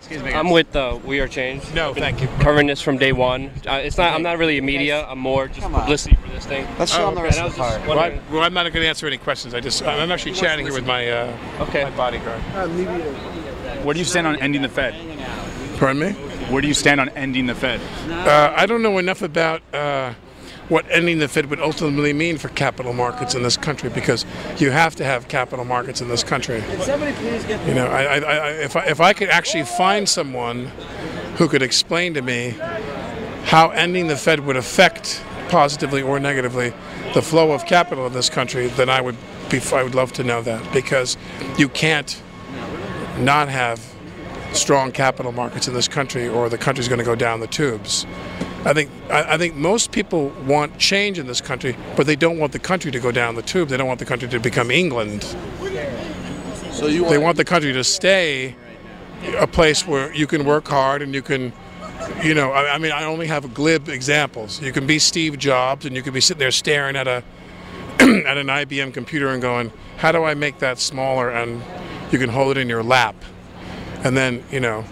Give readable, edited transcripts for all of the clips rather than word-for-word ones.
Excuse me. I'm with We Are Change. No, thank you. Covering this from day one. It's not. I'm not really a media. I'm more just publicity for this thing. Let's show them the rest of the car. Well, I'm not going to answer any questions. I'm actually chatting here with my my bodyguard. Where do you stand on ending the Fed? Pardon me? Where do you stand on ending the Fed? I don't know enough about what ending the Fed would ultimately mean for capital markets in this country, because you have to have capital markets in this country. You know, if I could actually find someone who could explain to me how ending the Fed would affect positively or negatively the flow of capital in this country, then I would love to know that, because you can't not have strong capital markets in this country or the country's going to go down the tubes. I think most people want change in this country, but they don't want the country to go down the tube. They don't want the country to become England. So they want the country to stay a place where you can work hard and you can, you know, I mean, I only have glib examples. You can be Steve Jobs and you can be sitting there staring at at an IBM computer and going, how do I make that smaller? And you can hold it in your lap. And then, you know,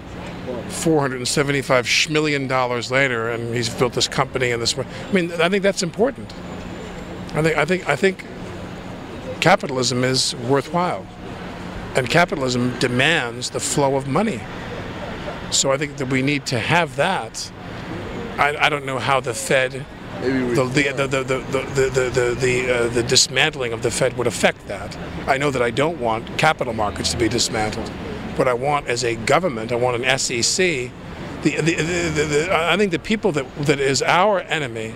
$475 million later, and he's built this company and this. I mean, I think that's important. I think capitalism is worthwhile, and capitalism demands the flow of money. So I think that we need to have that. I don't know how the Fed, the dismantling of the Fed would affect that. I know that I don't want capital markets to be dismantled. What I want as a government, I want an SEC. I think the people that is our enemy,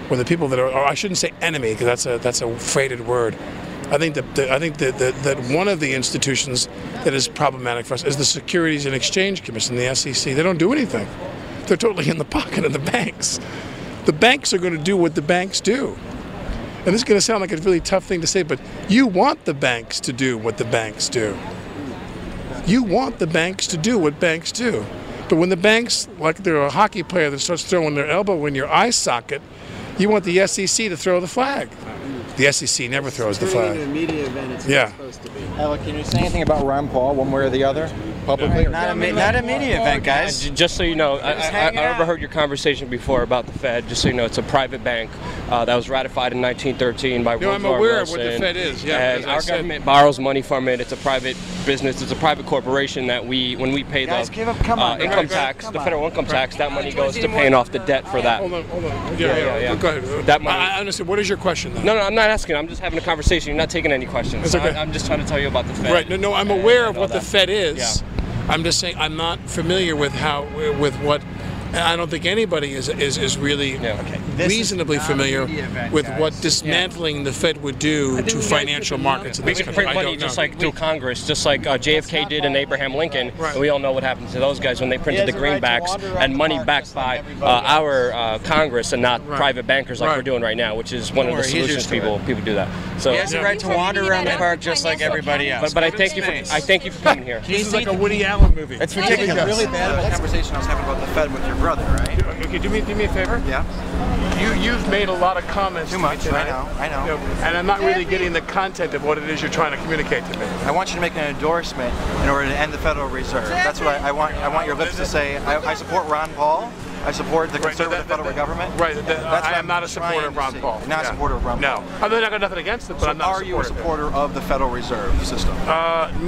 or the people that are, or I shouldn't say enemy, because that's a freighted word. I think that one of the institutions that is problematic for us is the Securities and Exchange Commission, the SEC. They don't do anything. They're totally in the pocket of the banks. The banks are going to do what the banks do. And this is going to sound like a really tough thing to say, but you want the banks to do what the banks do. You want the banks to do what banks do. But when the banks, like they're a hockey player that starts throwing their elbow in your eye socket, you want the SEC to throw the flag. The SEC never throws the flag. It's a media event. It's Yeah. supposed to be. Alec, can you say anything about Ron Paul, one way or the other, publicly? Not a media event, guys. Just so you know, I overheard your conversation before about the Fed. Just so you know, it's a private bank that was ratified in 1913 by No, I'm Woodrow aware Wilson. of what the Fed is. Yeah, and our government borrows money from it. It's a private business. It's a private corporation that when we pay Guys, the give up. Come on, income guys. tax, Come the on. federal income tax, that money goes to paying off the debt for that. Hold on. Yeah. Go ahead. That money. I understand. What is your question, then? No, I'm not asking. I'm just having a conversation. You're not taking any questions. It's okay. I'm just trying to tell you about the Fed. Right. No, I'm aware of what the Fed is. Yeah. I'm just saying I'm not familiar with what. And I don't think anybody is really reasonably familiar with what dismantling the Fed would do to financial markets in We this can country. print money just like through Congress, just like JFK did and Abraham Lincoln. Right. And we all know what happened to those guys when they printed the greenbacks and money backed by our Congress and not private bankers like we're doing right now, which is one of the solutions people do that. So He has the right to wander around the park just like everybody else. but I thank you for coming here. This is like a Woody Allen movie. It's ridiculous. Really bad of a conversation I was having about the Fed with your brother, right? Okay, do me a favor. Yeah. You've made a lot of comments. Too much. To me tonight. I know. And I'm not really getting the content of what it is you're trying to communicate to me. I want you to make an endorsement in order to end the Federal Reserve. That's what I want. I want your lips to say. I support Ron Paul. I support the conservative federal government. Right. That's I am not a supporter of Ron Paul. You're not a supporter of Ron Paul. No. I mean, I got nothing against it, but So I'm not are you a supporter supporter of the Federal Reserve system?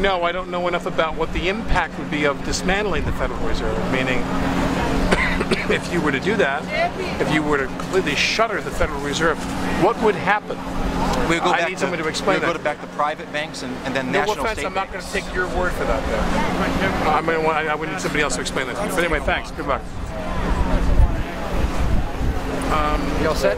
No, I don't know enough about what the impact would be of dismantling the Federal Reserve, meaning if you were to do that, if you were to completely shutter the Federal Reserve, what would happen? I need someone to explain that. We go back to private banks and then No national offense, state I'm not going banks. to take your word for that, though. I would need somebody else to explain that to me. But anyway, thanks. Good luck. You all set?